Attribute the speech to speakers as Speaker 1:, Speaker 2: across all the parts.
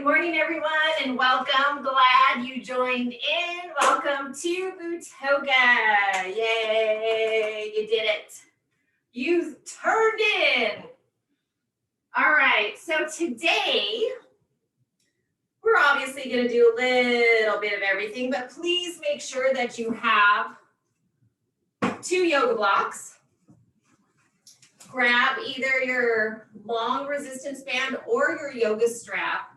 Speaker 1: Good morning, everyone, and welcome. Glad you joined in. Welcome to Bootoga. Yay, you did it. You turned in. All right, so today, we're obviously going to do a little bit of everything, but please make sure that you have 2 yoga blocks. Grab either your long resistance band or your yoga strap.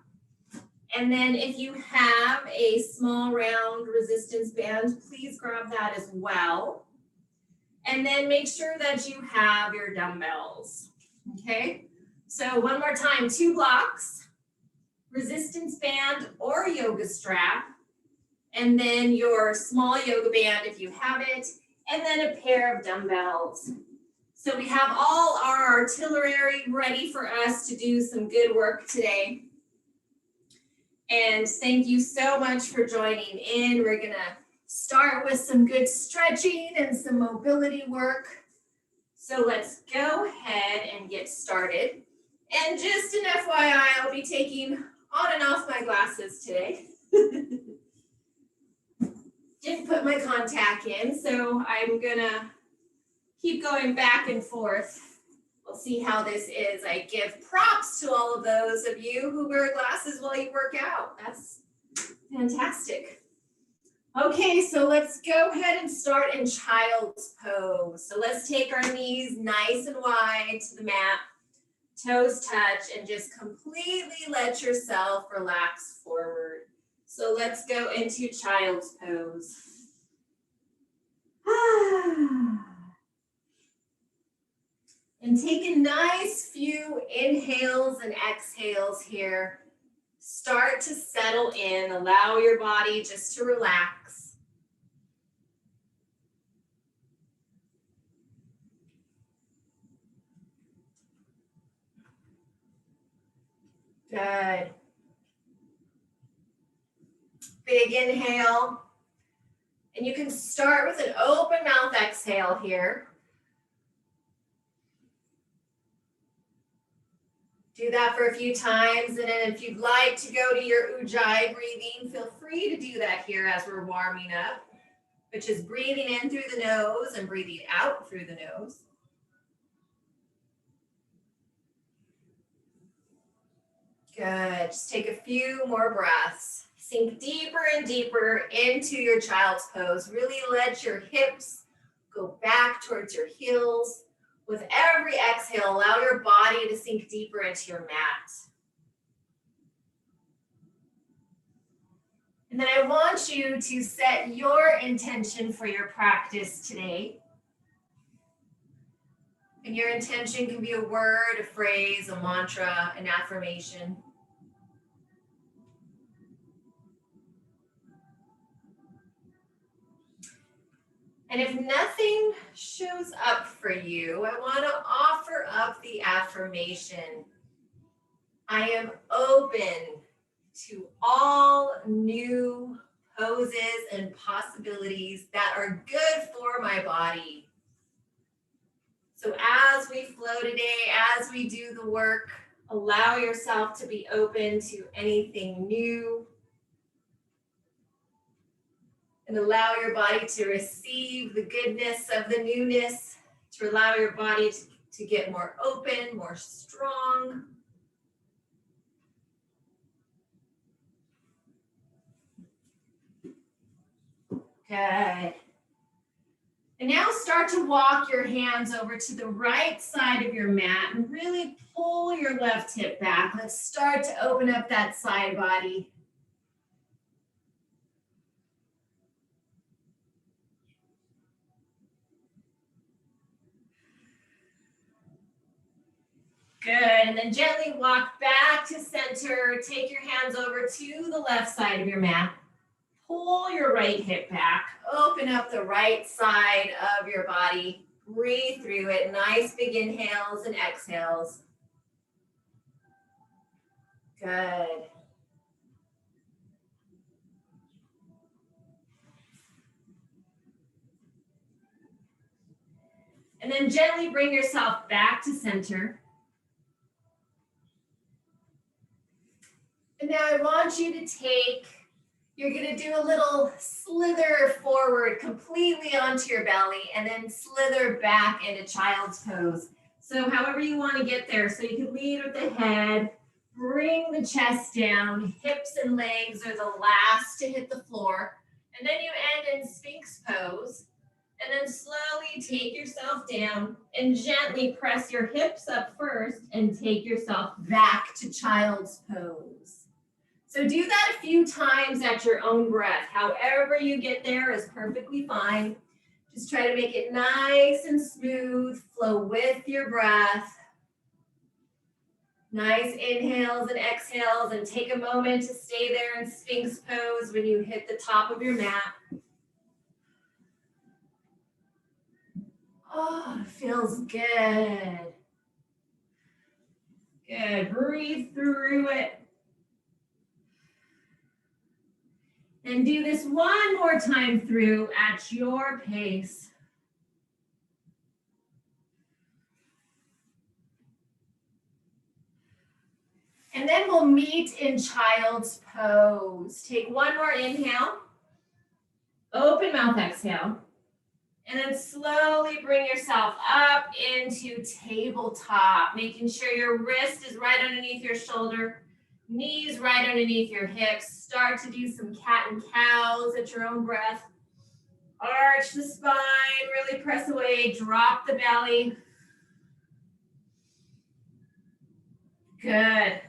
Speaker 1: And then if you have a small round resistance band, please grab that as well. And then make sure that you have your dumbbells, okay? So one more time, 2 blocks, resistance band or yoga strap, and then your small yoga band if you have it, and then a pair of dumbbells. So we have all our artillery ready for us to do some good work today. And thank you so much for joining in. We're gonna start with some good stretching and some mobility work. So let's go ahead and get started. And just an FYI, I'll be taking on and off my glasses today. Didn't put my contact in, so I'm gonna keep going back and forth. We'll see how this is. I give props to all of those of you who wear glasses while you work out. That's fantastic. Okay, so let's go ahead and start in child's pose. So let's take our knees nice and wide to the mat, toes touch, and just completely let yourself relax forward. So let's go into child's pose. And take a nice few inhales and exhales here. Start to settle in. Allow your body just to relax. Good. Big inhale. And you can start with an open mouth exhale here. Do that for a few times, and then if you'd like to go to your Ujjayi breathing, feel free to do that here as we're warming up, which is breathing in through the nose and breathing out through the nose. Good, just take a few more breaths. Sink deeper and deeper into your child's pose. Really let your hips go back towards your heels. With every exhale, allow your body to sink deeper into your mat. And then I want you to set your intention for your practice today. And your intention can be a word, a phrase, a mantra, an affirmation. And if nothing shows up for you, I want to offer up the affirmation. I am open to all new poses and possibilities that are good for my body. So as we flow today, as we do the work, allow yourself to be open to anything new. And allow your body to receive the goodness of the newness, to allow your body to get more open, more strong. Good. And now start to walk your hands over to the right side of your mat and really pull your left hip back. Let's start to open up that side body. Good, and then gently walk back to center. Take your hands over to the left side of your mat. Pull your right hip back. Open up the right side of your body. Breathe through it. Nice big inhales and exhales. Good. And then gently bring yourself back to center. And now I want you to you're gonna do a little slither forward completely onto your belly and then slither back into child's pose. So however you want to get there. So you can lead with the head, bring the chest down, hips and legs are the last to hit the floor. And then you end in Sphinx Pose. And then slowly take yourself down and gently press your hips up first and take yourself back to child's pose. So do that a few times at your own breath. However you get there is perfectly fine. Just try to make it nice and smooth, flow with your breath. Nice inhales and exhales, and take a moment to stay there in Sphinx Pose when you hit the top of your mat. Oh, it feels good. Good, breathe through it. And do this one more time through at your pace. And then we'll meet in child's pose. Take one more inhale. Open mouth exhale. And then slowly bring yourself up into tabletop, making sure your wrist is right underneath your shoulder, knees right underneath your hips. Start to do some cat and cows at your own breath. Arch the spine, really press away, drop the belly. Good.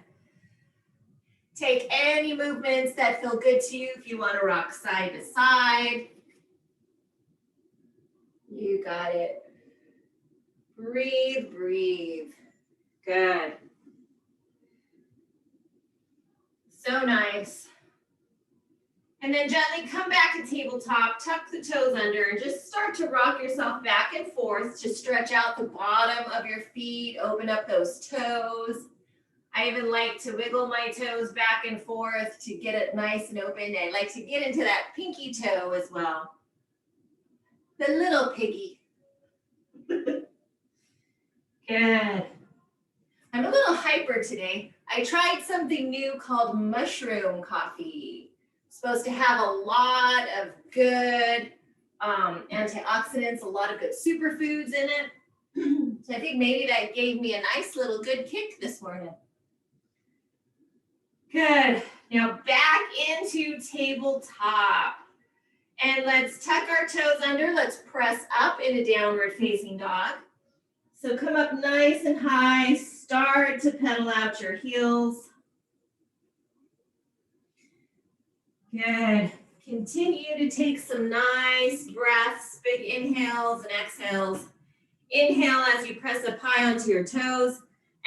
Speaker 1: Take any movements that feel good to you. If you want to rock side to side, you got it. Breathe, breathe. Good. So nice. And then gently come back to tabletop, tuck the toes under, and just start to rock yourself back and forth. Just stretch out the bottom of your feet, open up those toes. I even like to wiggle my toes back and forth to get it nice and open. I like to get into that pinky toe as well. The little piggy. Good. I'm a little hyper today. I tried something new called mushroom coffee. It's supposed to have a lot of good antioxidants, a lot of good superfoods in it. So I think maybe that gave me a nice little good kick this morning. Good. Now back into tabletop. And let's tuck our toes under. Let's press up into downward facing dog. So come up nice and high. Start to pedal out your heels. Good. Continue to take some nice breaths, big inhales and exhales. Inhale as you press up high onto your toes.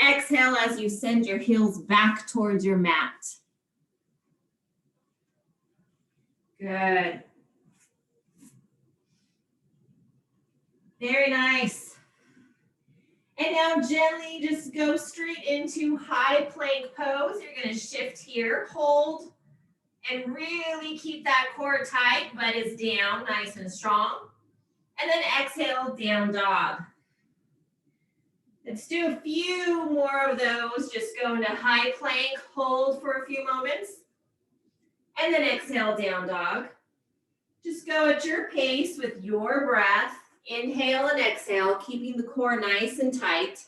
Speaker 1: Exhale as you send your heels back towards your mat. Good. Very nice. And now gently just go straight into high plank pose. You're going to shift here, hold, and really keep that core tight, butt is down, nice and strong. And then exhale, down dog. Let's do a few more of those. Just go into high plank, hold for a few moments. And then exhale, down dog. Just go at your pace with your breath. Inhale and exhale, keeping the core nice and tight.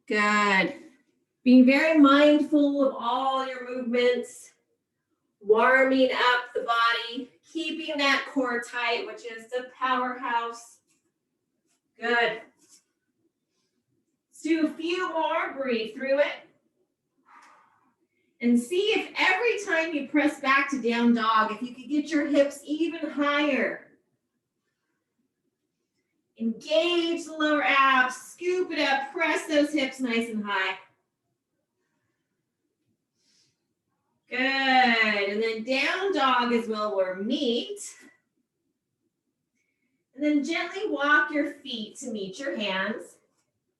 Speaker 1: Good. Being very mindful of all your movements. Warming up the body. Keeping that core tight, which is the powerhouse. Good. Let's do a few more. Breathe through it. And see if every time you press back to down dog, if you could get your hips even higher. Engage the lower abs, scoop it up, press those hips nice and high. Good, and then down dog is where we'll meet. And then gently walk your feet to meet your hands.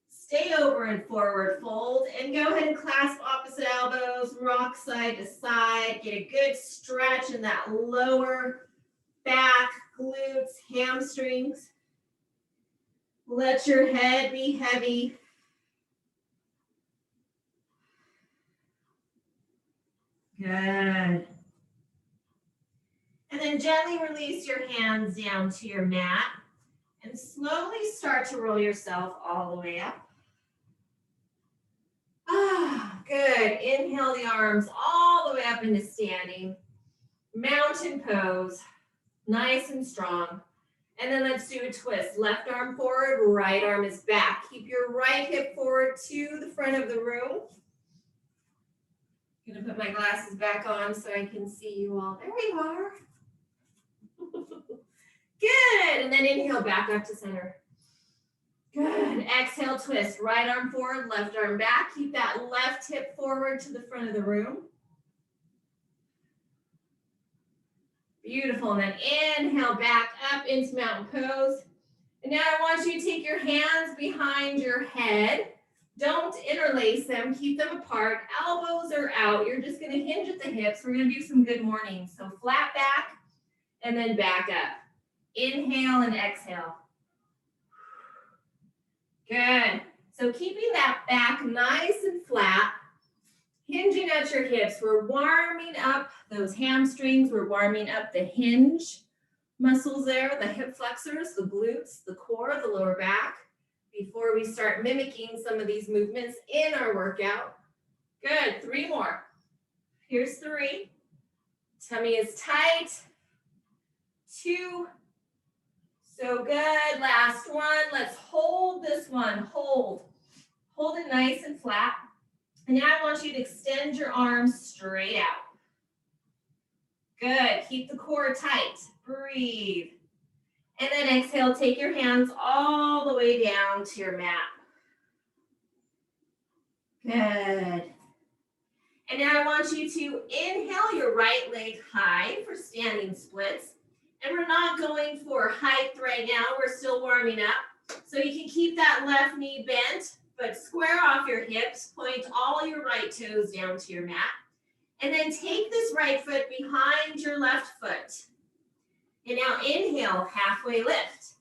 Speaker 1: Stay over and forward fold, and go ahead and clasp opposite elbows, rock side to side. Get a good stretch in that lower back, glutes, hamstrings. Let your head be heavy. Good. And then gently release your hands down to your mat and slowly start to roll yourself all the way up. Ah, good. Inhale the arms all the way up into standing. Mountain pose. Nice and strong. And then let's do a twist. Left arm forward, right arm is back. Keep your right hip forward to the front of the room. I'm gonna put my glasses back on so I can see you all. There you are. Good. And then inhale back up to center. Good. Exhale, twist. Right arm forward, left arm back. Keep that left hip forward to the front of the room. Beautiful. And then inhale back up into mountain pose. And now I want you to take your hands behind your head. Don't interlace them. Keep them apart. Elbows are out. You're just going to hinge at the hips. We're going to do some good mornings. So flat back and then back up. Inhale and exhale. Good. So keeping that back nice and flat, hinging at your hips. We're warming up those hamstrings. We're warming up the hinge muscles there, the hip flexors, the glutes, the core, the lower back, before we start mimicking some of these movements in our workout. Good. 3 more. Here's 3. Tummy is tight. 2. So good. Last one. Let's hold this one. Hold. Hold it nice and flat. And now I want you to extend your arms straight out. Good. Keep the core tight. Breathe. And then exhale. Take your hands all the way down to your mat. Good. And now I want you to inhale your right leg high for standing splits. And we're not going for height right now. We're still warming up. So you can keep that left knee bent, but square off your hips. Point all your right toes down to your mat. And then take this right foot behind your left foot. And now inhale, halfway lift.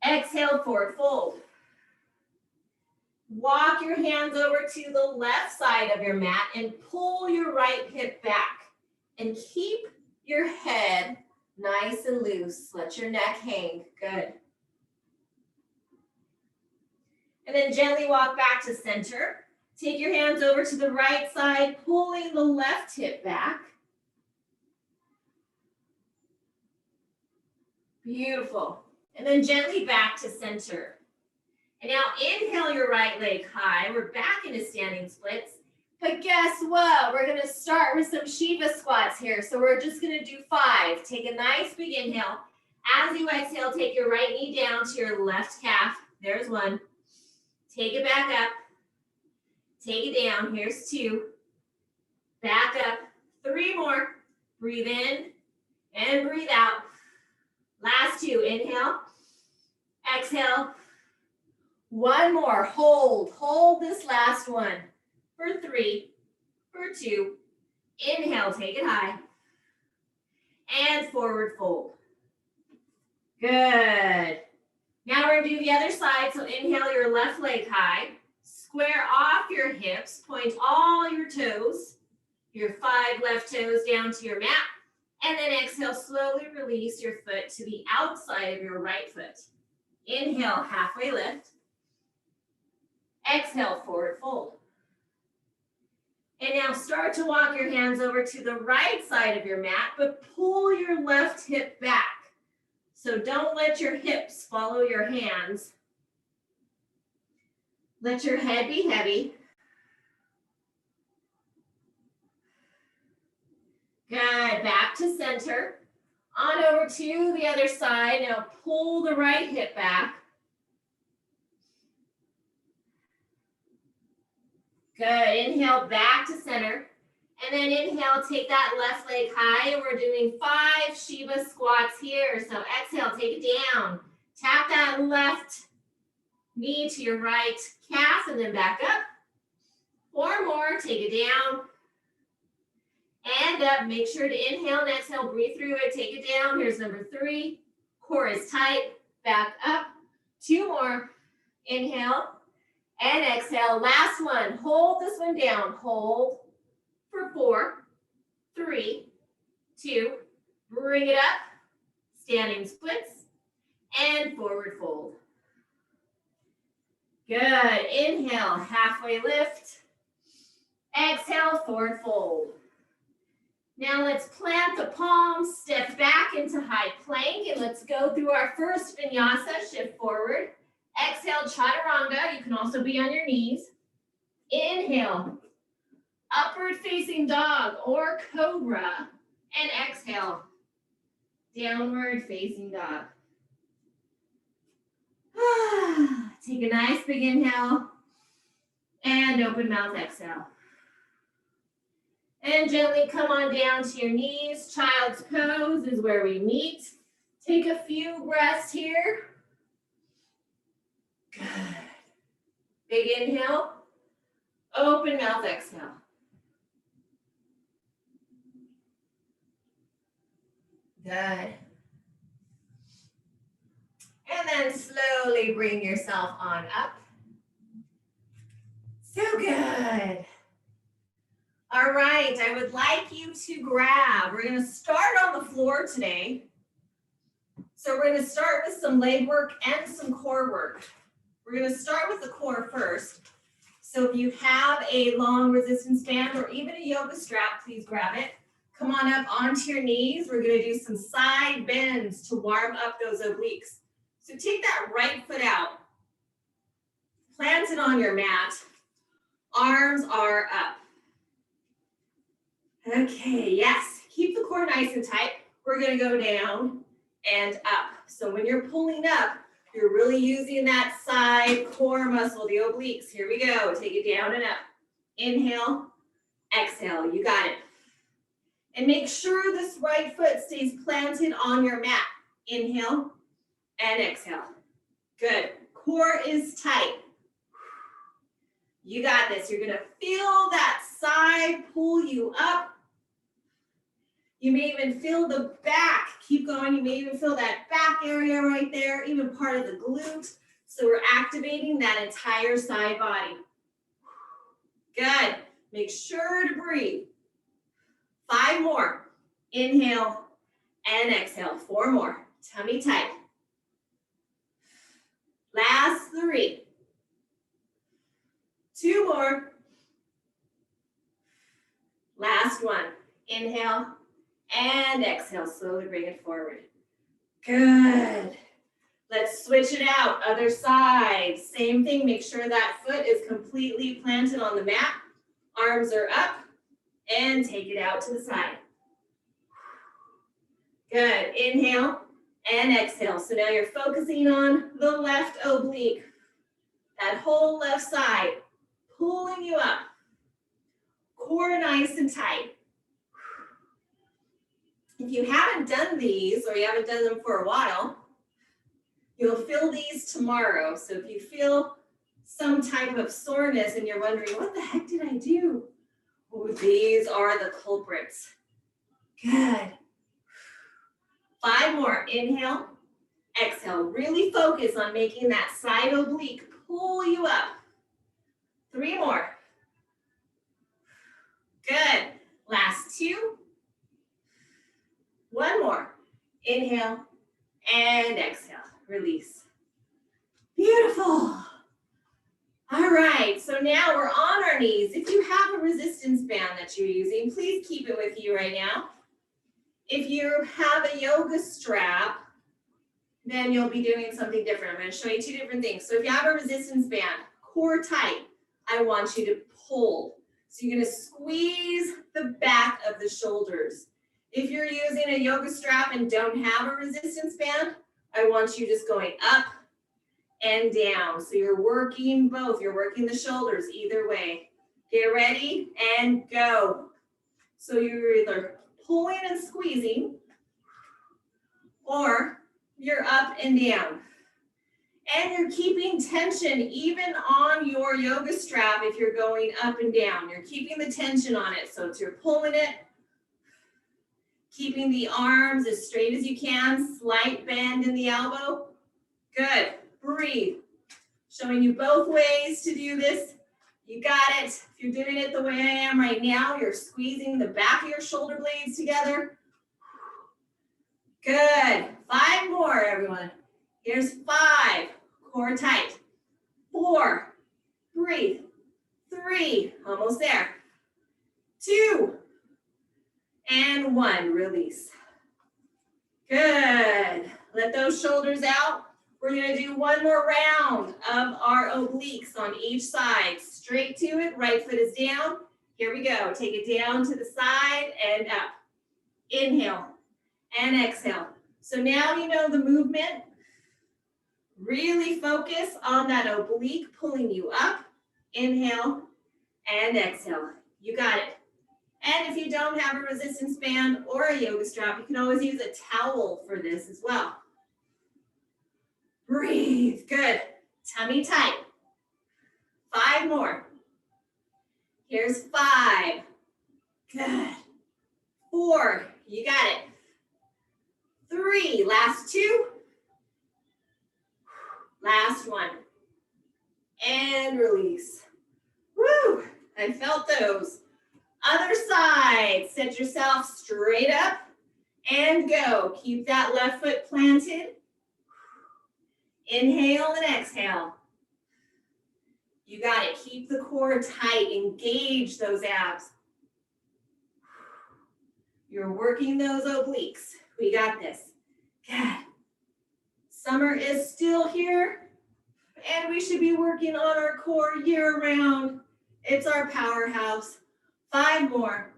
Speaker 1: Exhale, forward fold. Walk your hands over to the left side of your mat and pull your right hip back. And keep your head nice and loose. Let your neck hang. Good. And then gently walk back to center. Take your hands over to the right side, pulling the left hip back. Beautiful. And then gently back to center. And now inhale your right leg high. We're back into standing splits. But guess what? We're going to start with some Shiva squats here. So we're just going to do 5. Take a nice big inhale. As you exhale, take your right knee down to your left calf. There's 1. Take it back up. Take it down. Here's 2. Back up. 3 more. Breathe in and breathe out. Last 2. Inhale. Exhale. 1 more. Hold. Hold this last one. For 3. For 2. Inhale. Take it high. And forward fold. Good. Now we're going to do the other side. So inhale your left leg high. Square off your hips. Point all your toes, your 5 left toes down to your mat. And then exhale, slowly release your foot to the outside of your right foot. Inhale, halfway lift. Exhale, forward fold. And now start to walk your hands over to the right side of your mat, but pull your left hip back. So don't let your hips follow your hands. Let your head be heavy. Good. Back to center. On over to the other side. Now pull the right hip back. Good. Inhale back to center. And then inhale, take that left leg high. And we're doing 5 Shiva squats here. So exhale, take it down. Tap that left knee to your right calf and then back up. 4 more. Take it down. And up. Make sure to inhale and exhale. Breathe through it. Take it down. Here's number 3. Core is tight. Back up. 2 more. Inhale and exhale. Last one. Hold this one down. Hold for 4, 3, 2, bring it up, standing splits, and forward fold. Good, inhale, halfway lift. Exhale, forward fold. Now let's plant the palms, step back into high plank, and let's go through our first vinyasa, shift forward. Exhale, chaturanga, you can also be on your knees. Inhale, upward facing dog or cobra, and exhale, downward facing dog. Take a nice big inhale, and open mouth exhale. And gently come on down to your knees. Child's pose is where we meet. Take a few breaths here. Good. Big inhale. Open mouth exhale. Good. And then slowly bring yourself on up. So good. All right, I would like you to grab, we're gonna start on the floor today. So we're gonna start with some leg work and some core work. We're gonna start with the core first. So if you have a long resistance band or even a yoga strap, please grab it. Come on up onto your knees. We're gonna do some side bends to warm up those obliques. So take that right foot out. Plant it on your mat. Arms are up. Okay, yes, keep the core nice and tight. We're gonna go down and up. So when you're pulling up, you're really using that side core muscle, the obliques. Here we go, take it down and up. Inhale, exhale, you got it. And make sure this right foot stays planted on your mat. Inhale and exhale. Good, core is tight. You got this, you're gonna feel that side pull you up. You may even feel the back. Keep going. You may even feel that back area right there, even part of the glute. So we're activating that entire side body. Good. Make sure to breathe. 5 more. Inhale and exhale. 4 more. Tummy tight. Last 3. 2 more. Last 1. Inhale. And exhale, slowly bring it forward. Good. Let's switch it out, other side. Same thing, make sure that foot is completely planted on the mat. Arms are up, and take it out to the side. Good, inhale and exhale. So now you're focusing on the left oblique. That whole left side, pulling you up. Core nice and tight. If you haven't done these, or you haven't done them for a while, you'll feel these tomorrow. So if you feel some type of soreness and you're wondering, what the heck did I do? Oh, these are the culprits. Good. 5 more. Inhale, exhale. Really focus on making that side oblique pull you up. 3 more. Good. Last 2. 1 more. Inhale and exhale. Release. Beautiful. All right, so now we're on our knees. If you have a resistance band that you're using, please keep it with you right now. If you have a yoga strap, then you'll be doing something different. I'm going to show you 2 different things. So if you have a resistance band, core tight, I want you to pull. So you're going to squeeze the back of the shoulders. If you're using a yoga strap and don't have a resistance band, I want you just going up and down. So you're working both. You're working the shoulders either way. Get ready and go. So you're either pulling and squeezing, or you're up and down. And you're keeping tension even on your yoga strap if you're going up and down. You're keeping the tension on it. So you're pulling it, keeping the arms as straight as you can, slight bend in the elbow. Good. Breathe. Showing you both ways to do this. You got it. If you're doing it the way I am right now, you're squeezing the back of your shoulder blades together. Good. 5 more, everyone. Here's 5. Core tight. 4. Breathe. 3. Almost there. 2. And 1. Release. Good. Let those shoulders out. We're going to do one more round of our obliques on each side. Straight to it. Right foot is down. Here we go. Take it down to the side and up. Inhale and exhale. So now you know the movement. Really focus on that oblique pulling you up. Inhale and exhale. You got it. And if you don't have a resistance band or a yoga strap, you can always use a towel for this as well. Breathe. Good. Tummy tight. 5 more. Here's 5. Good. 4. You got it. 3. Last 2. Last 1. And release. Woo! I felt those. Other side. Set yourself straight up and go. Keep that left foot planted. Inhale and exhale. You got it. Keep the core tight. Engage those abs. You're working those obliques. We got this. Good. Summer is still here, and we should be working on our core year-round. It's our powerhouse. 5 more.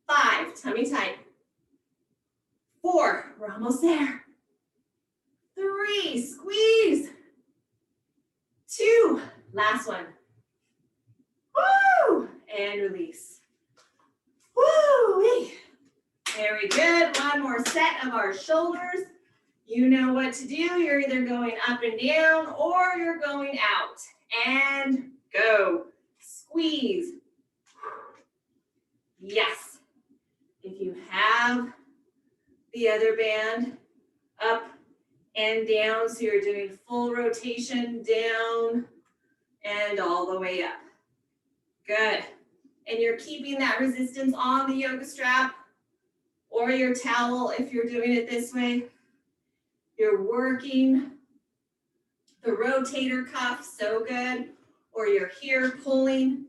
Speaker 1: 5. Tummy tight. 4. We're almost there. 3, squeeze. 2, last one. Woo! And release. Woo! Very good. One more set of our shoulders. You know what to do. You're either going up and down or you're going out. And go. Squeeze. Yes. If you have the other band, up and down, so you're doing full rotation down and all the way up. Good. And you're keeping that resistance on the yoga strap or your towel if you're doing it this way. You're working the rotator cuff, so good. Or you're here pulling.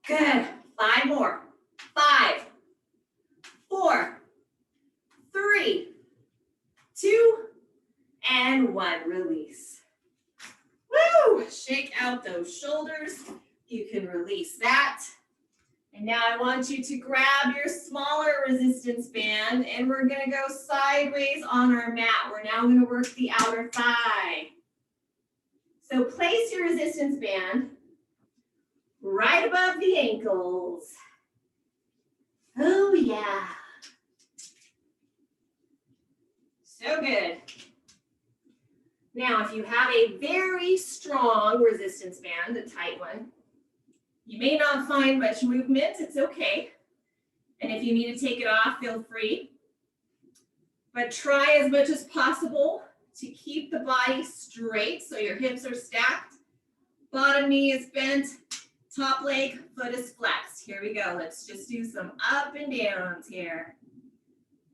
Speaker 1: Good. 5 more. 5, 4, 3, 2, and 1. Release. Woo! Shake out those shoulders. You can release that. And now I want you to grab your smaller resistance band, and we're going to go sideways on our mat. We're now going to work the outer thigh. So place your resistance band right above the ankles. Oh, yeah. So good. Now, if you have a very strong resistance band, a tight one, you may not find much movement. It's okay. And if you need to take it off, feel free. But try as much as possible to keep the body straight so your hips are stacked. Bottom knee is bent. Top leg, foot is flexed. Here we go. Let's just do some up and downs here.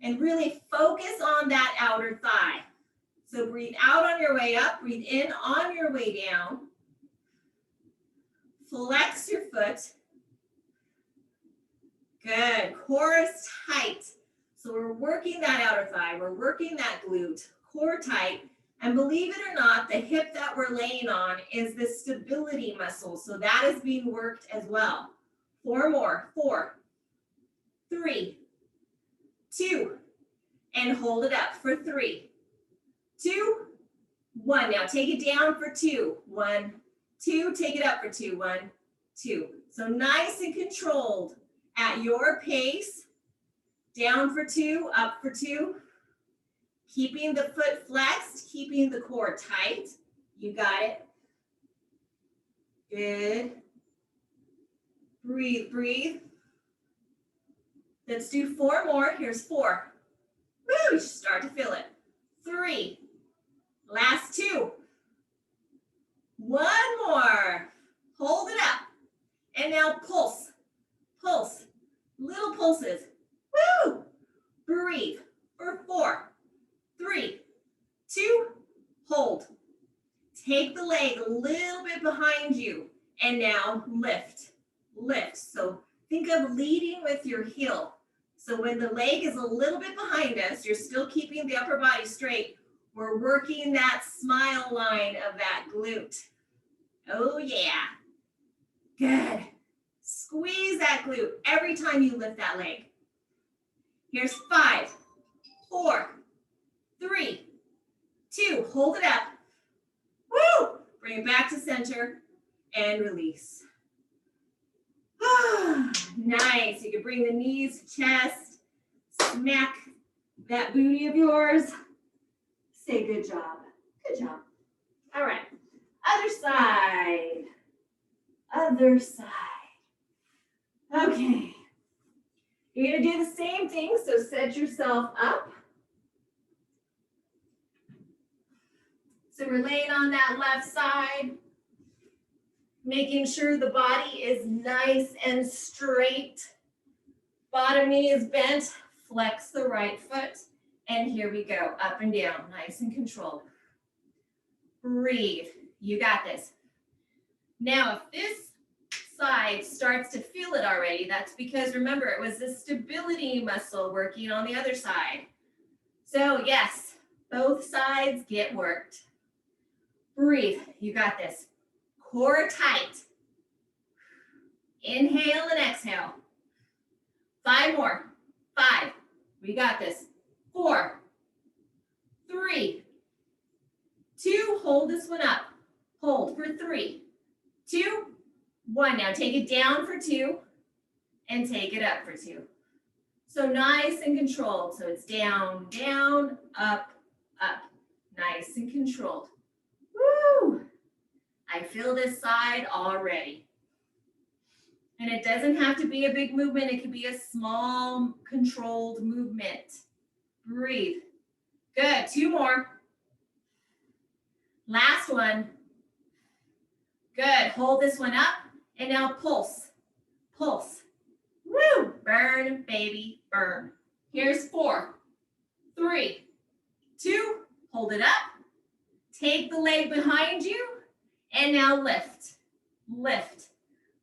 Speaker 1: And really focus on that outer thigh. So breathe out on your way up. Breathe in on your way down. Flex your foot. Good. Core is tight. So we're working that outer thigh. We're working that glute. Core tight. And believe it or not, the hip that we're laying on is the stability muscle. So that is being worked as well. 4 more. 4, 3, 2, and hold it up for 3, 2, 1. Now take it down for 2. 1, 2. Take it up for 2. 1, 2. So nice and controlled at your pace. Down for 2, up for 2. Keeping the foot flexed, keeping the core tight. You got it. Good. Breathe, breathe. Let's do 4 more. Here's 4. Woo, you should start to feel it. 3. Last 2. 1 more. hold it up, and now pulse, pulse, little pulses. Woo! Breathe for 4, 3, 2, hold. Take the leg a little bit behind you, and now lift, lift. So think of leading with your heel. So when the leg is a little bit behind us, you're still keeping the upper body straight. We're working that smile line of that glute. Oh yeah. Good. Squeeze that glute every time you lift that leg. Here's 5, 4, 3, 2. Hold it up. Woo! Bring it back to center and release. Nice. You can bring the knees to chest. Smack that booty of yours. Say good job. Good job. All right. Other side. Other side. Okay. You're going to do the same thing, so set yourself up. So we're laying on that left side, making sure the body is nice and straight. Bottom knee is bent. Flex the right foot. And here we go, up and down, nice and controlled. Breathe. You got this. Now, if this side starts to feel it already, that's because, remember, it was the stability muscle working on the other side. So, yes, both sides get worked. Breathe. You got this. Core tight. Inhale and exhale. 5 more. 5. We got this. 4, 3, 2. Hold this one up. Hold for 3, 2, 1. Now take it down for 2 and take it up for 2. So nice and controlled. So it's down, down, up, up. Nice and controlled. Woo! I feel this side already. And it doesn't have to be a big movement. It could be a small, controlled movement. Breathe. Good. 2 more. Last one. Good. Hold this one up. And now pulse. Pulse. Woo! Burn, baby, burn. Here's 4, 3, 2. Hold it up. Take the leg behind you. And now lift. Lift.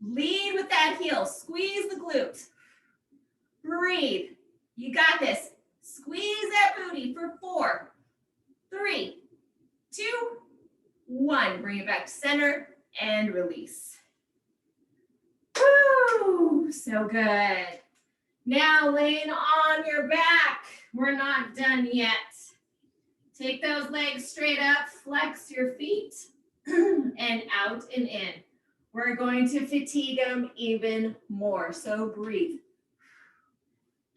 Speaker 1: Lead with that heel. Squeeze the glute. Breathe. You got this. Squeeze that booty for 4, 3, 2, 1. Bring it back to center and release. Woo! So good. Now laying on your back. We're not done yet. Take those legs straight up. Flex your feet and out and in. We're going to fatigue them even more. So breathe.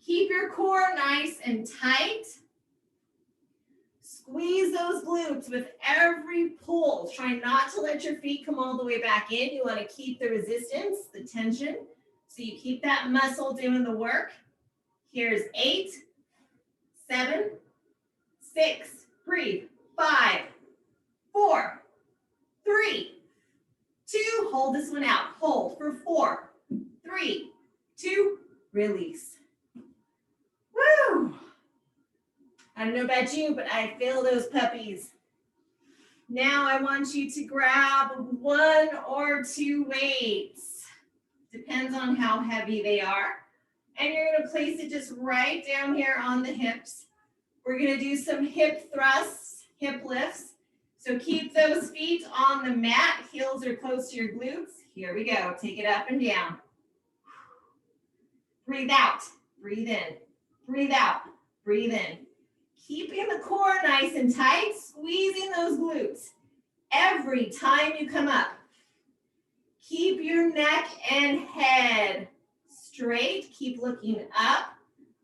Speaker 1: Keep your core nice and tight. Squeeze those glutes with every pull. Try not to let your feet come all the way back in. You want to keep the resistance, the tension. So you keep that muscle doing the work. Here's 8, 7, 6, breathe. 5, 4, 3, 2. Hold this one out. Hold for 4, 3, 2, release. Woo! I don't know about you, but I feel those puppies. Now I want you to grab 1 or 2 weights. Depends on how heavy they are. And you're going to place it just right down here on the hips. We're going to do some hip thrusts, hip lifts. So keep those feet on the mat. Heels are close to your glutes. Here we go. Take it up and down. Breathe out. Breathe in. Breathe out. Breathe in. Keeping the core nice and tight, squeezing those glutes every time you come up. Keep your neck and head straight. Keep looking up.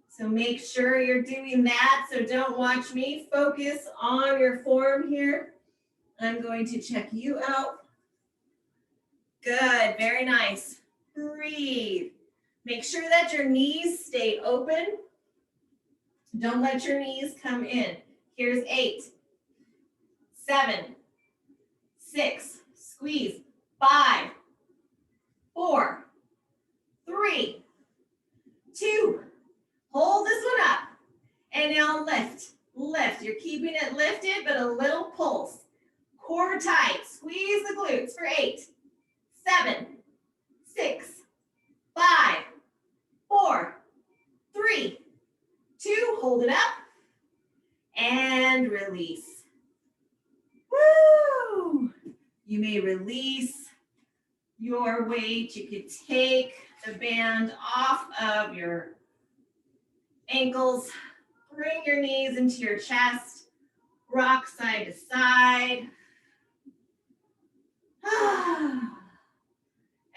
Speaker 1: So make sure you're doing that. So don't watch me. Focus on your form here. I'm going to check you out. Good. Very nice. Breathe. Make sure that your knees stay open. Don't let your knees come in. Here's 8, 7, 6, squeeze, 5, lifted, but a little pulse. Core tight. Squeeze the glutes for 8, 7, 6, 5, 4, 3, 2. Hold it up. And release. Woo! You may release your weight. You could take the band off of your ankles. Bring your knees into your chest. Rock side to side.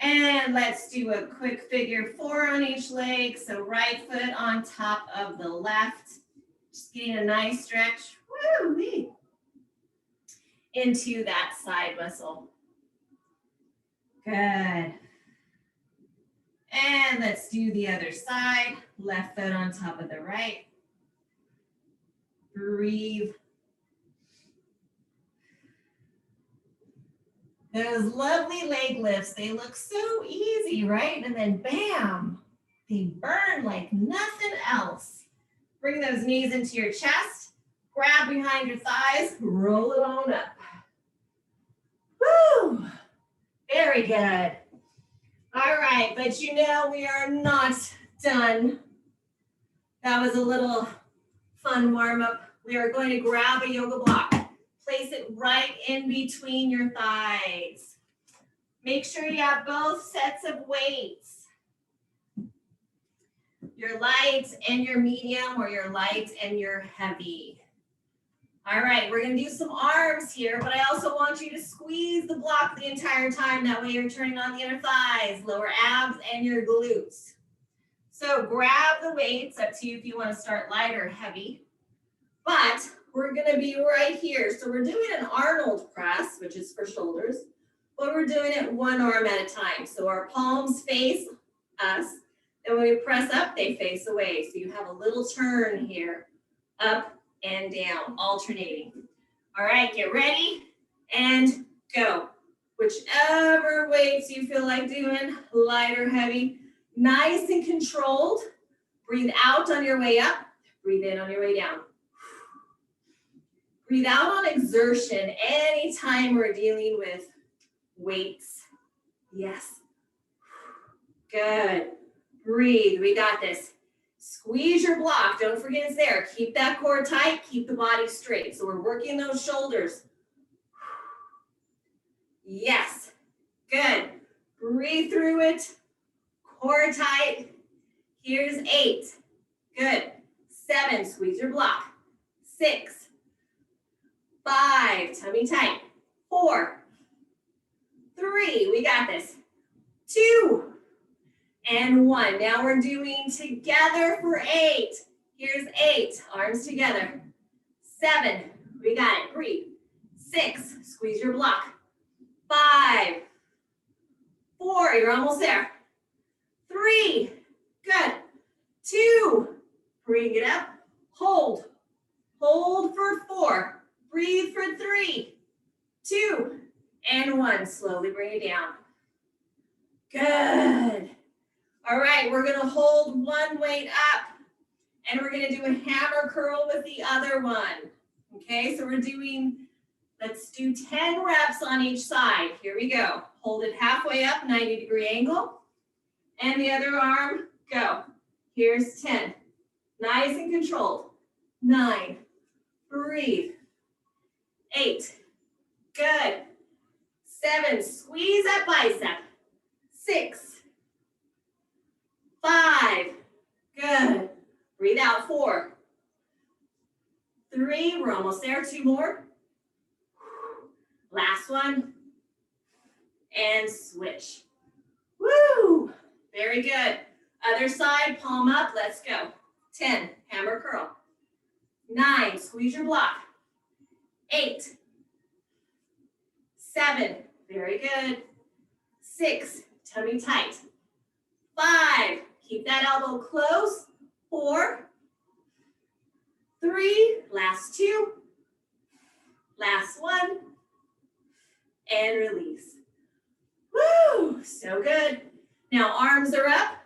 Speaker 1: And let's do a quick figure 4 on each leg. So right foot on top of the left. Just getting a nice stretch. Woo-wee. Into that side muscle. Good. And let's do the other side. Left foot on top of the right. Breathe. Those lovely leg lifts, they look so easy, right? And then bam, they burn like nothing else. Bring those knees into your chest. Grab behind your thighs. Roll it on up. Woo! Very good. All right, but you know we are not done. That was a little fun warm-up. We are going to grab a yoga block. Place it right in between your thighs. Make sure you have both sets of weights. Your light and your medium, or your light and your heavy. All right, we're gonna do some arms here, but I also want you to squeeze the block the entire time. That way you're turning on the inner thighs, lower abs, and your glutes. So grab the weights, up to you if you wanna start light or heavy. But we're gonna be right here. So we're doing an Arnold press, which is for shoulders, but we're doing it one arm at a time. So our palms face us, and when we press up, they face away. So you have a little turn here, up and down, alternating. All right, get ready and go. Whichever weights you feel like doing, light or heavy, nice and controlled. Breathe out on your way up, breathe in on your way down. Breathe out on exertion anytime we're dealing with weights. Yes. Good. Breathe. We got this. Squeeze your block. Don't forget it's there. Keep that core tight. Keep the body straight. So we're working those shoulders. Yes. Good. Breathe through it. Core tight. Here's 8. Good. 7. Squeeze your block. 6. 5, tummy tight. 4, 3, we got this. 2, and 1. Now we're doing together for 8. Here's 8, arms together. 7, we got it, breathe. 6, squeeze your block. 5, 4, you're almost there. 3, good. 2, bring it up, hold. Hold for 4. Breathe for 3, 2, and 1. Slowly bring it down. Good. All right, we're going to hold one weight up, and we're going to do a hammer curl with the other one. Okay, so let's do 10 reps on each side. Here we go. Hold it halfway up, 90-degree angle. And the other arm, go. Here's 10. Nice and controlled. 9, breathe. 8, good. 7, squeeze that bicep. 6, 5, good. Breathe out, 4, 3, we're almost there, 2 more. Last one. And switch. Woo! Very good. Other side, palm up, let's go. 10, hammer curl. 9, squeeze your block. 8, 7, very good. 6, tummy tight. 5, keep that elbow close. 4, 3, last 2, last 1, and release. Woo, so good. Now arms are up.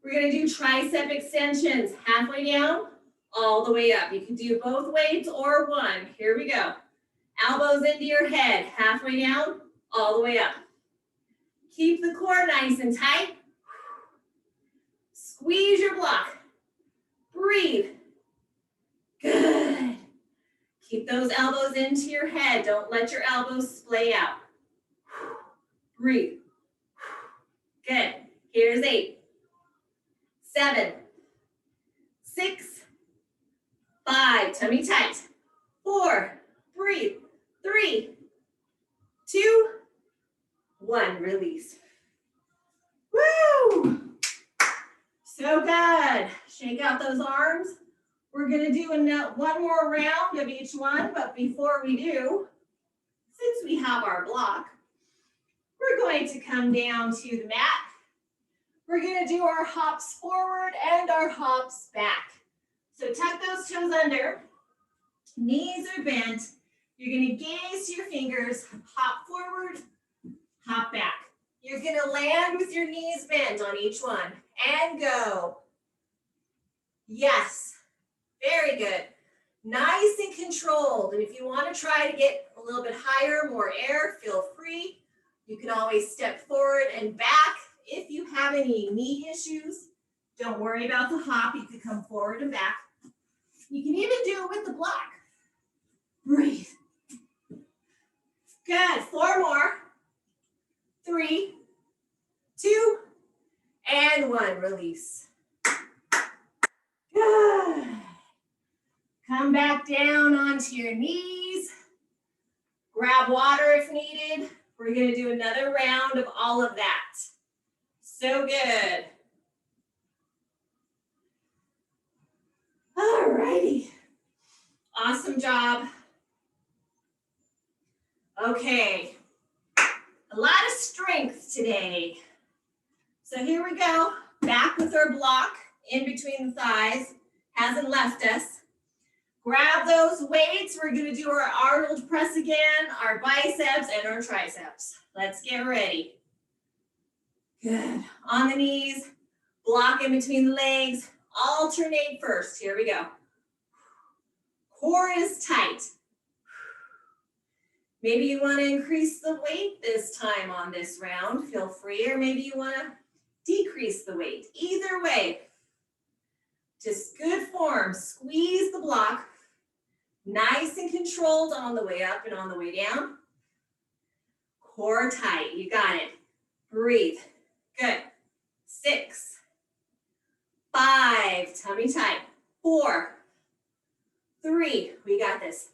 Speaker 1: We're gonna do tricep extensions, halfway down, all the way up. You can do both weights or one. Here we go. Elbows into your head, halfway down, all the way up. Keep the core nice and tight. Squeeze your block. Breathe. Good. Keep those elbows into your head. Don't let your elbows splay out. Breathe. Good. Here's 8, 7, 6, 5, tummy tight. 4, breathe. 3, 2, 1, release. Woo! So good. Shake out those arms. We're gonna do one more round of each one, but before we do, since we have our block, we're going to come down to the mat. We're gonna do our hops forward and our hops back. So tuck those toes under, knees are bent. You're gonna gaze to your fingers, hop forward, hop back. You're gonna land with your knees bent on each one and go. Yes, very good. Nice and controlled. And if you wanna try to get a little bit higher, more air, feel free. You can always step forward and back. If you have any knee issues, don't worry about the hop. You can come forward and back. You can even do it with the block. Breathe. Good, 4 more. 3, 2, and 1, release. Good. Come back down onto your knees. Grab water if needed. We're gonna do another round of all of that. So good. All righty. Awesome job. Okay. A lot of strength today. So here we go. Back with our block in between the thighs. Hasn't left us. Grab those weights. We're going to do our Arnold Press again, our biceps and our triceps. Let's get ready. Good. On the knees, block in between the legs. Alternate first. Here we go. Core is tight. Maybe you want to increase the weight this time on this round. Feel free. Or maybe you want to decrease the weight. Either way, just good form. Squeeze the block. Nice and controlled on the way up and on the way down. Core tight. You got it. Breathe. Good. 6, 5, tummy tight. 4, 3, we got this.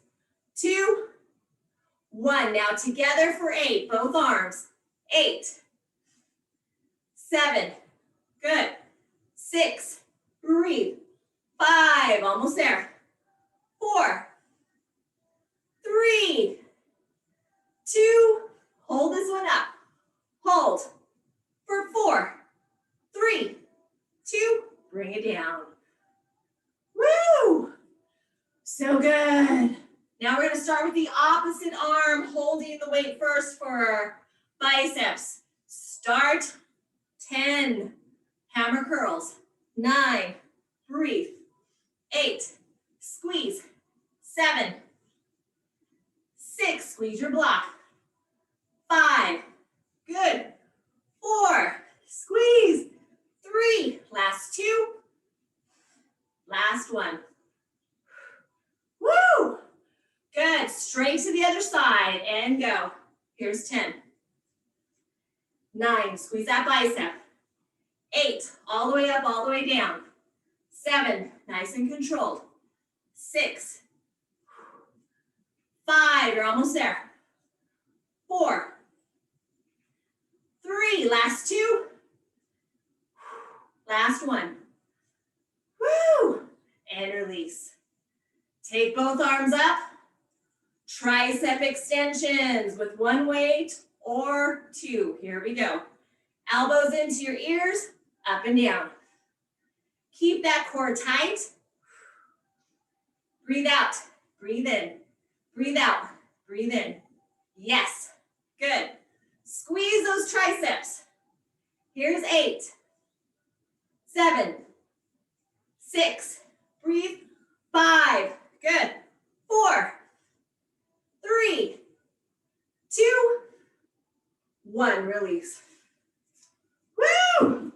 Speaker 1: 2, 1. Now together for 8, both arms. 8, 7, good. 6, breathe. 5, almost there. 4, 3, 2, hold this one up. Hold for 4, 3, 2, bring it down. Woo! So good. Now we're going to start with the opposite arm, holding the weight first for our biceps. Start 10, hammer curls. 9, breathe. 8, squeeze. 7, 6, squeeze your block. 5, good. 4, squeeze. 3, last 2. Last 1. Woo! Good, straight to the other side and go. Here's 10. 9, squeeze that bicep. 8, all the way up, all the way down. 7, nice and controlled. 6, 5, you're almost there. 4, 3, last 2. Last 1. Woo! And release. Take both arms up. Tricep extensions with 1 weight or 2. Here we go. Elbows into your ears, up and down. Keep that core tight. Breathe out, breathe in, breathe out, breathe in. Yes, good. Squeeze those triceps. Here's 8, 7, 6, breathe. 5, good. 4, 3, 2, 1, release. Woo!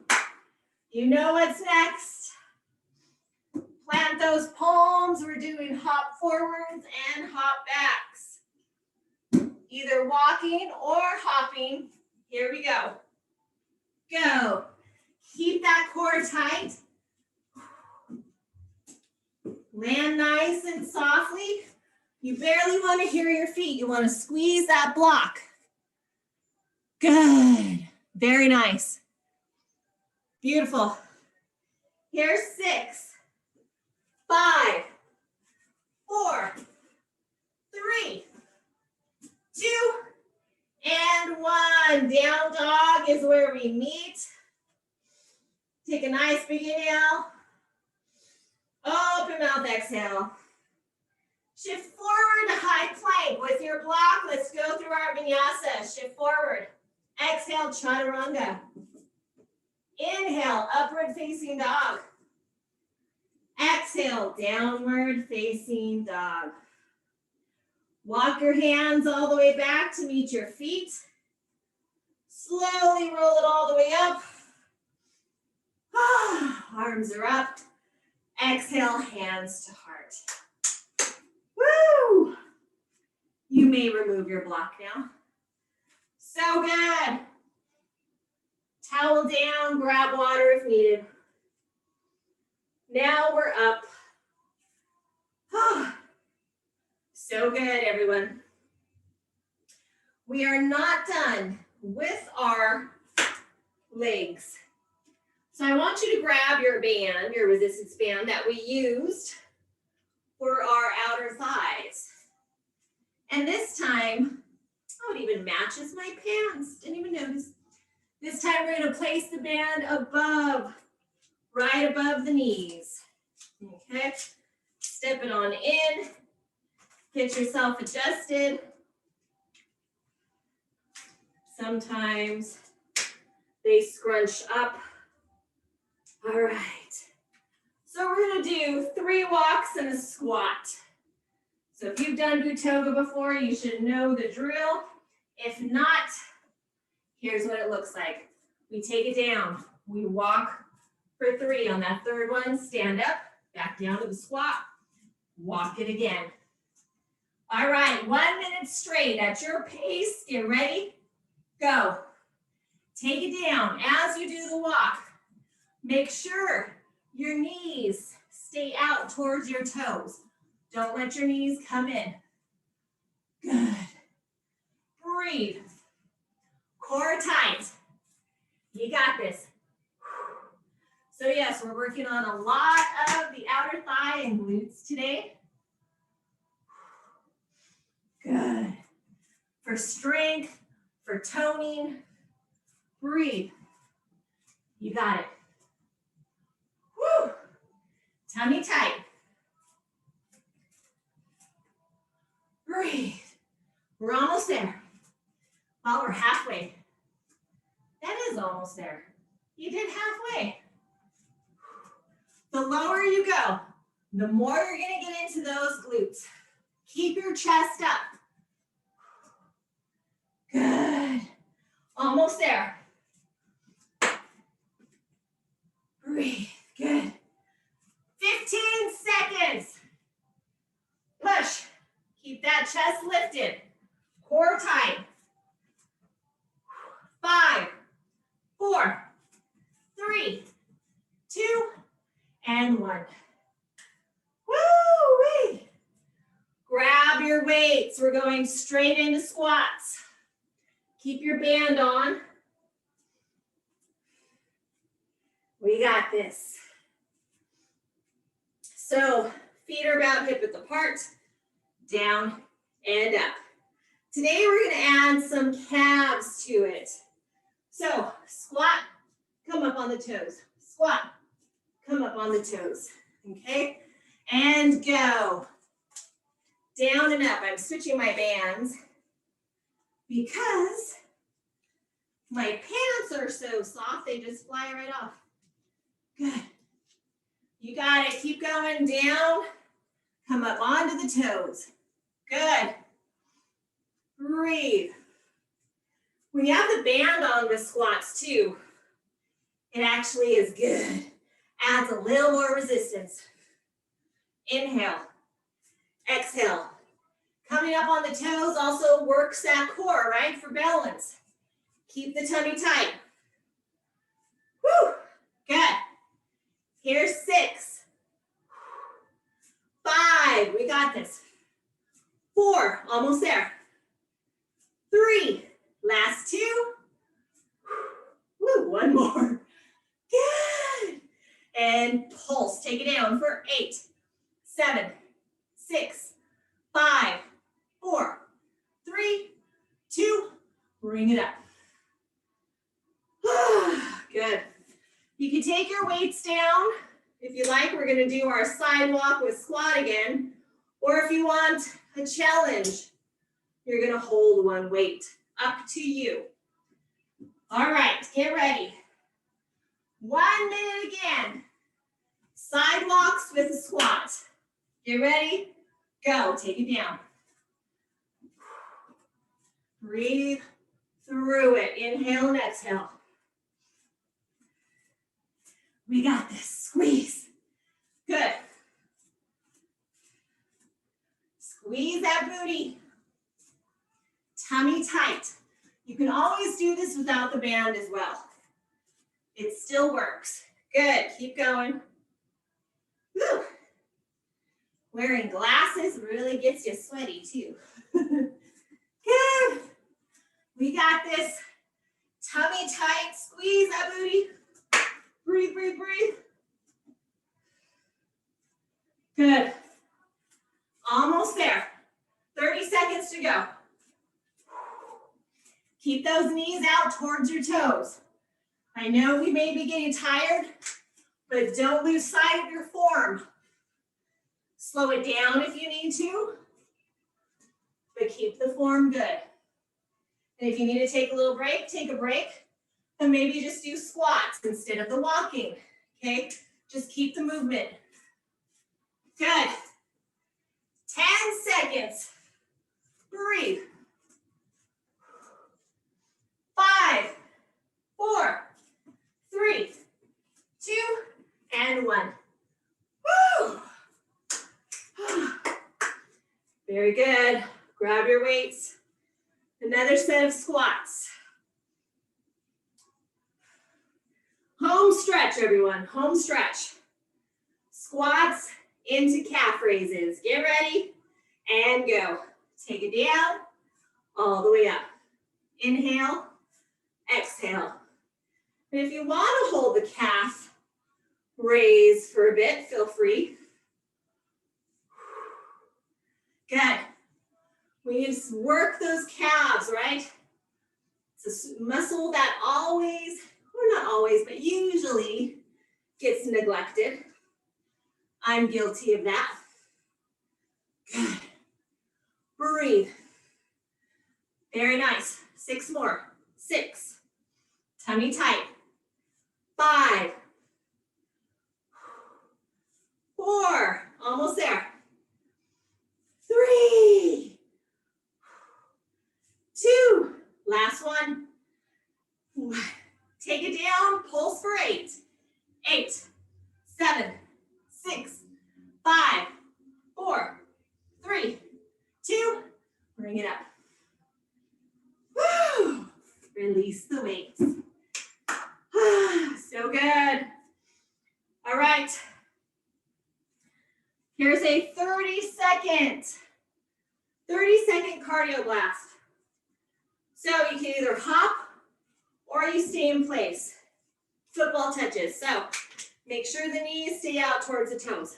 Speaker 1: You know what's next. Plant those palms. We're doing hop forwards and hop backs. Either walking or hopping. Here we go. Go. Keep that core tight. Land nice and softly. You barely want to hear your feet. You want to squeeze that block. Good. Very nice. Beautiful. Here's 6, 5, 4, 3, 2, and 1. Down dog is where we meet. Take a nice big inhale. Open mouth, exhale. Shift forward to high plank with your block. Let's go through our vinyasa. Shift forward. Exhale, chaturanga. Inhale, upward facing dog. Exhale, downward facing dog. Walk your hands all the way back to meet your feet. Slowly roll it all the way up. Arms are up. Exhale, hands to heart. Woo! You may remove your block now. So good. Towel down, grab water if needed. Now we're up. So good, everyone. We are not done with our legs. So I want you to grab your band, your resistance band that we used for our outer thighs. And this time, oh, it even matches my pants. Didn't even notice. This time we're going to place the band above, right above the knees. Okay, step it on in. Get yourself adjusted. Sometimes they scrunch up. All right. So we're going to do 3 walks and a squat. So if you've done Bootoga before, you should know the drill. If not, here's what it looks like. We take it down. We walk for 3. On that third one, stand up, back down to the squat, walk it again. All right, 1 minute straight at your pace. Get ready, go. Take it down. As you do the walk, make sure your knees stay out towards your toes. Don't let your knees come in. Good. Breathe. Core tight. You got this. So yes, we're working on a lot of the outer thigh and glutes today. Good. For strength, for toning. Breathe. You got it. Woo. Tummy tight. Breathe. We're almost there. Well, we're halfway. That is almost there. You did halfway. The lower you go, the more you're going to get into those glutes. Keep your chest up. Good. Almost there. Breathe. Good. 15 seconds. Push. Keep that chest lifted. Core tight. 5, 4, 3, 2, and 1. Woo-wee. Grab your weights. We're going straight into squats. Keep your band on. We got this. So feet are about hip width apart, down and up. Today we're going to add some calves to it. So squat, come up on the toes. Squat, come up on the toes. Okay, and go. Down and up. I'm switching my bands because my pants are so soft, they just fly right off. Good. You got it. Keep going down Come up onto the toes. Good. Breathe. When you have the band on with squats too, it actually is good. Adds a little more resistance. Inhale. Exhale. Coming up on the toes also works that core, right, for balance. Keep the tummy tight. Woo, good. Here's 6. 5, we got this. 4, almost there. 3, last 2. Woo, 1 more. Good. And pulse, take it down for 8, 7, 6, 5, 4, 3, 2, bring it up. Good. You can take your weights down. If you like, we're gonna do our sidewalk with squat again. Or if you want a challenge, you're gonna hold one weight. Up to you. All right, get ready. 1 minute again. Sidewalks with a squat. Get ready, go, take it down. Breathe through it, inhale and exhale. We got this, squeeze. Good. Squeeze that booty. Tummy tight. You can always do this without the band as well. It still works. Good, keep going. Whew. Wearing glasses really gets you sweaty too. Good. We got this. Tummy tight, squeeze that booty. Breathe, breathe, breathe. Good. Almost there. 30 seconds to go. Keep those knees out towards your toes. I know we may be getting tired, but don't lose sight of your form. Slow it down if you need to, but keep the form good. And if you need to take a little break, take a break, and maybe just do squats instead of the walking, okay? Just keep the movement. Good. 10 seconds. Breathe. 5, 4, 3, 2, and 1. Woo! Very good. Grab your weights. Another set of squats. Home stretch, everyone. Home stretch. Squats into calf raises. Get ready and go. Take it down, all the way up. Inhale, exhale. And if you want to hold the calf raise for a bit, feel free. Good. We need to work those calves, right? It's a muscle that always, or not always, but usually gets neglected. I'm guilty of that. Good. Breathe. Very nice. 6 more. 6. Tummy tight. 5. 4. Almost there. 3. 2. Last one. Take it down. Pulse for 8. 8. 7. 6. 5. 4. 3. 2. Bring it up. Woo! Release the weights. So good. All right. Here's a 30-second cardio blast. So you can either hop or you stay in place. Football touches. So make sure the knees stay out towards the toes.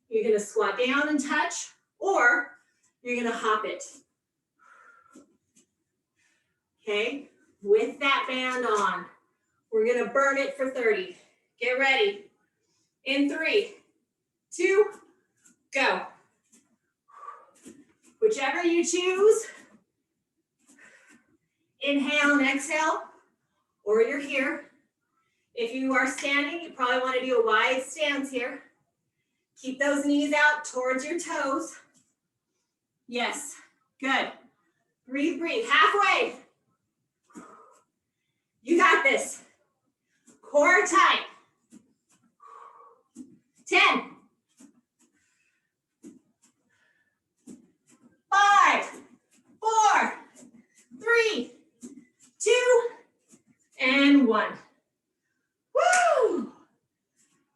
Speaker 1: You're going to squat down and touch, or you're going to hop it. Okay, with that band on, we're going to burn it for 30. Get ready. In 3, 2, go. Whichever you choose, inhale and exhale, or you're here. If you are standing, you probably want to do a wide stance here. Keep those knees out towards your toes. Yes, good. Breathe, breathe, halfway. You got this. Core tight. 10. 5, 4, 3, 2, and 1. Woo!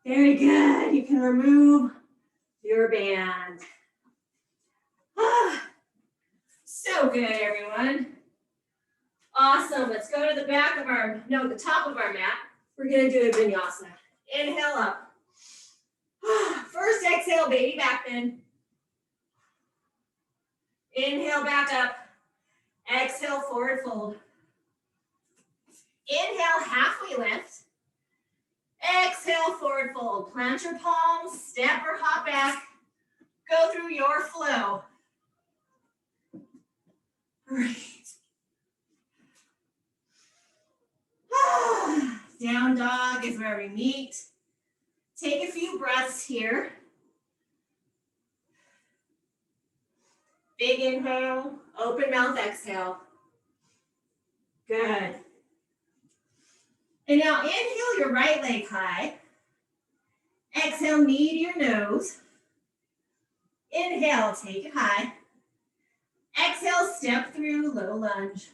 Speaker 1: Very good. You can remove your band. So good, everyone. Awesome. Let's go to the back of our, no, the top of our mat. We're going to do a vinyasa. Inhale up. First exhale, baby back bend. Inhale back up. Exhale, forward fold. Inhale, halfway lift. Exhale, forward fold. Plant your palms, step or hop back. Go through your flow. Breathe. Down dog is where we meet. Take a few breaths here. Big inhale, open mouth exhale. Good. And now inhale your right leg high. Exhale, knee to your nose. Inhale, take it high. Exhale, step through, little lunge.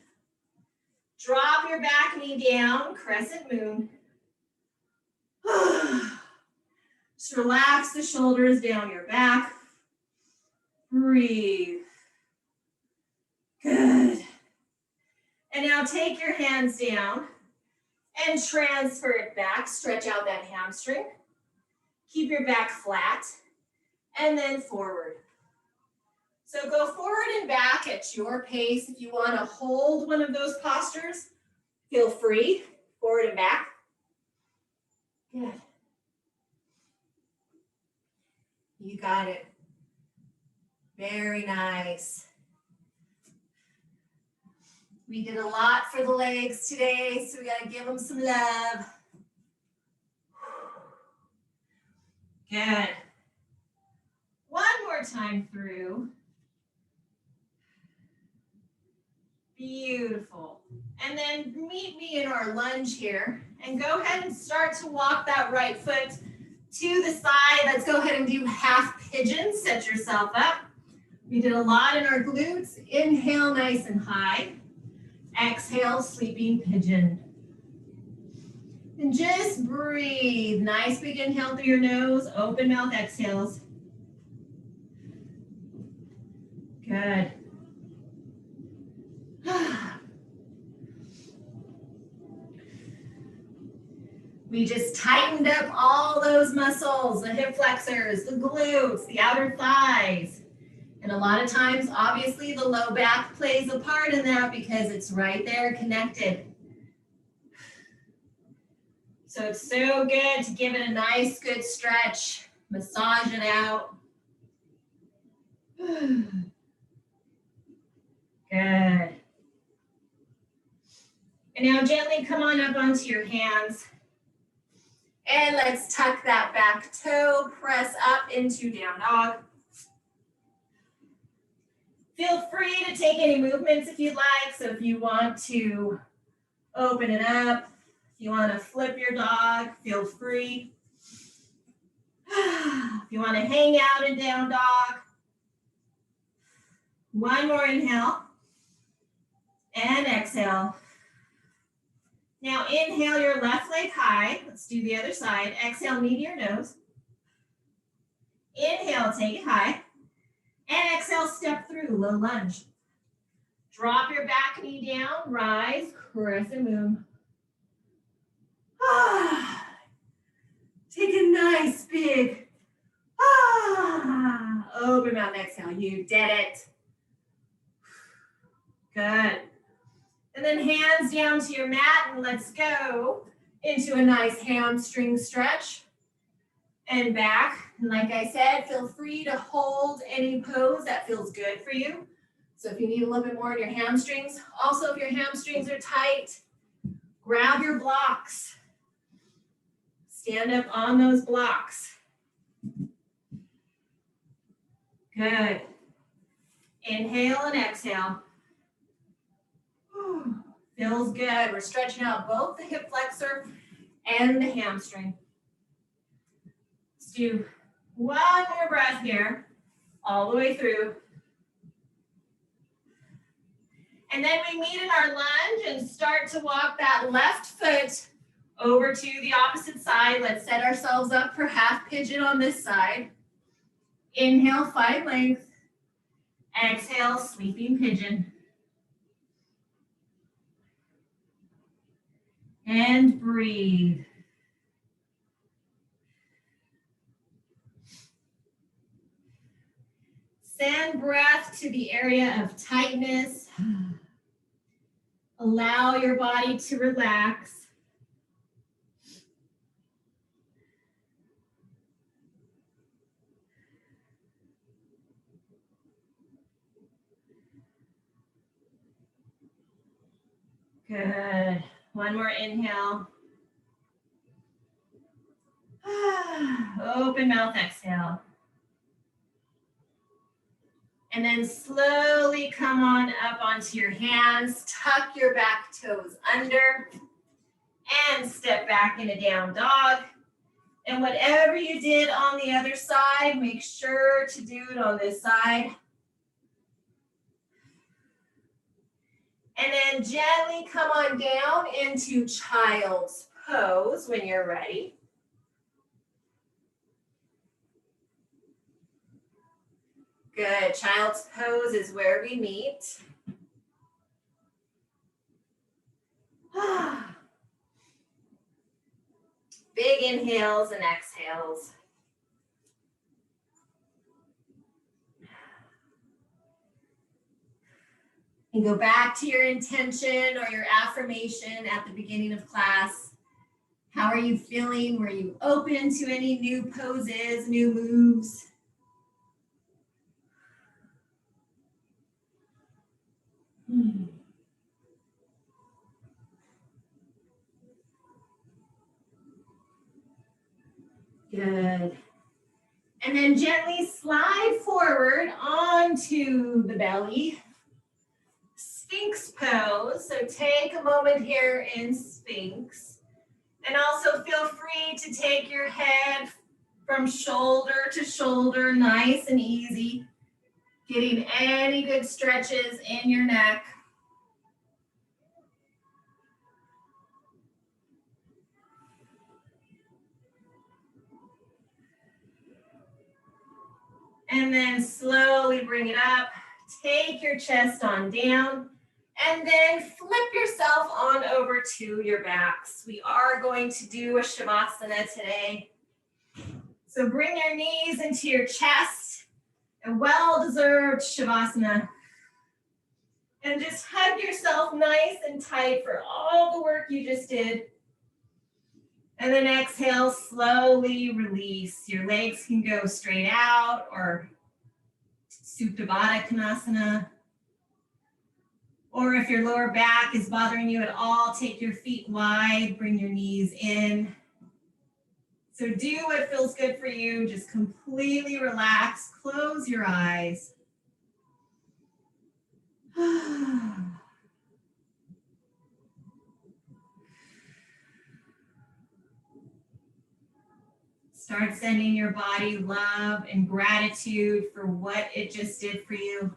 Speaker 1: Drop your back knee down, crescent moon. Just relax the shoulders down your back. Breathe. Good. And now take your hands down and transfer it back. Stretch out that hamstring. Keep your back flat and then forward. So go forward and back at your pace. If you want to hold one of those postures, feel free. Forward and back. Good. You got it. Very nice. We did a lot for the legs today, so we got to give them some love. Good. One more time through. Beautiful. And then meet me in our lunge here. And go ahead and start to walk that right foot to the side. Let's go ahead and do half pigeon. Set yourself up. We did a lot in our glutes. Inhale nice and high. Exhale, sleeping pigeon. And just breathe. Nice big inhale through your nose. Open mouth exhales. Good. We just tightened up all those muscles, the hip flexors, the glutes, the outer thighs. And a lot of times, obviously, the low back plays a part in that because it's right there connected. So it's so good to give it a nice, good stretch. Massage it out. Good. And now gently come on up onto your hands. And let's tuck that back toe, press up into down dog. Feel free to take any movements if you'd like. So if you want to open it up, if you want to flip your dog, feel free. If you want to hang out in down dog. One more inhale. And exhale. Now inhale your left leg high. Let's do the other side. Exhale, knee to your nose. Inhale, take it high. And exhale, step through, low lunge. Drop your back knee down, rise, crescent moon. Take a nice big, open mouth exhale. You did it. Good. And then hands down to your mat and let's go into a nice hamstring stretch and back. And like I said, feel free to hold any pose that feels good for you. So if you need a little bit more in your hamstrings, also if your hamstrings are tight, grab your blocks. Stand up on those blocks. Good. Inhale and exhale. Feels good. We're stretching out both the hip flexor and the hamstring. Let's do one more breath here, all the way through. And then we meet in our lunge and start to walk that left foot over to the opposite side. Let's set ourselves up for half pigeon on this side. Inhale, find length. Exhale, sleeping pigeon. And breathe. Send breath to the area of tightness. Allow your body to relax. Good. One more inhale. Open mouth, exhale. And then slowly come on up onto your hands. Tuck your back toes under and step back into down dog. And whatever you did on the other side, make sure to do it on this side. And then gently come on down into child's pose when you're ready. Good. Child's pose is where we meet. Big inhales and exhales. And go back to your intention or your affirmation at the beginning of class. How are you feeling? Were you open to any new poses, new moves? Good. And then gently slide forward onto the belly. Sphinx pose. So take a moment here in Sphinx. And also feel free to take your head from shoulder to shoulder, nice and easy. Getting any good stretches in your neck. And then slowly bring it up. Take your chest on down. And then flip yourself on over to your backs. We are going to do a Shavasana today. So bring your knees into your chest. A well-deserved Shavasana. And just hug yourself nice and tight for all the work you just did. And then exhale, slowly release. Your legs can go straight out or Supta Baddha Konasana. Or if your lower back is bothering you at all, take your feet wide, bring your knees in. So do what feels good for you. Just completely relax. Close your eyes. Start sending your body love and gratitude for what it just did for you.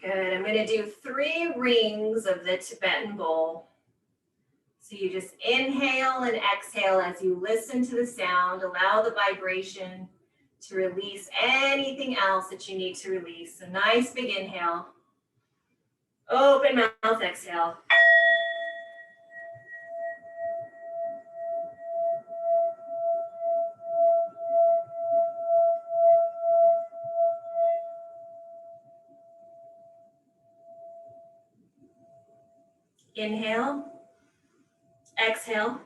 Speaker 1: Good. I'm going to do 3 rings of the Tibetan bowl. So you just inhale and exhale as you listen to the sound. Allow the vibration to release anything else that you need to release. A nice big inhale. Open mouth, exhale. Inhale, exhale.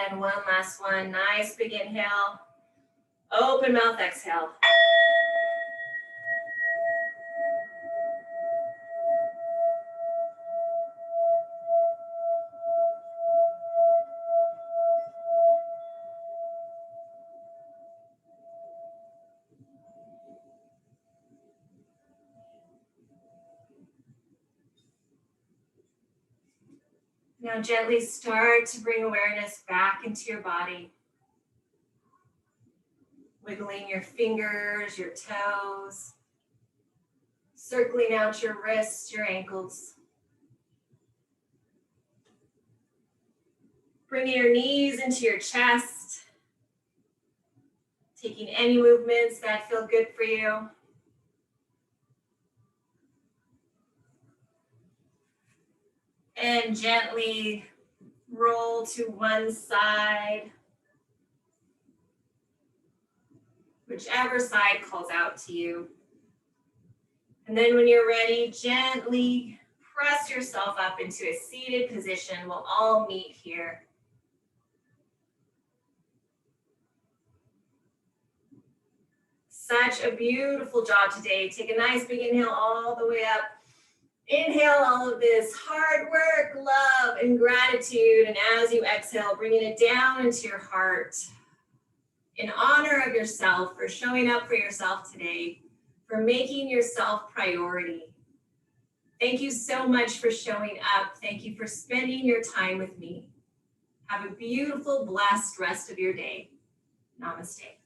Speaker 1: And one last one, nice big inhale. Open mouth, exhale. Now gently start to bring awareness back into your body. Wiggling your fingers, your toes, circling out your wrists, your ankles. Bringing your knees into your chest. Taking any movements that feel good for you. And gently roll to one side. Whichever side calls out to you. And then when you're ready, gently press yourself up into a seated position. We'll all meet here. Such a beautiful job today. Take a nice big inhale all the way up. Inhale all of this hard work, love, and gratitude. And as you exhale, bringing it down into your heart. In honor of yourself, for showing up for yourself today, for making yourself priority. Thank you so much for showing up. Thank you for spending your time with me. Have a beautiful, blessed rest of your day. Namaste.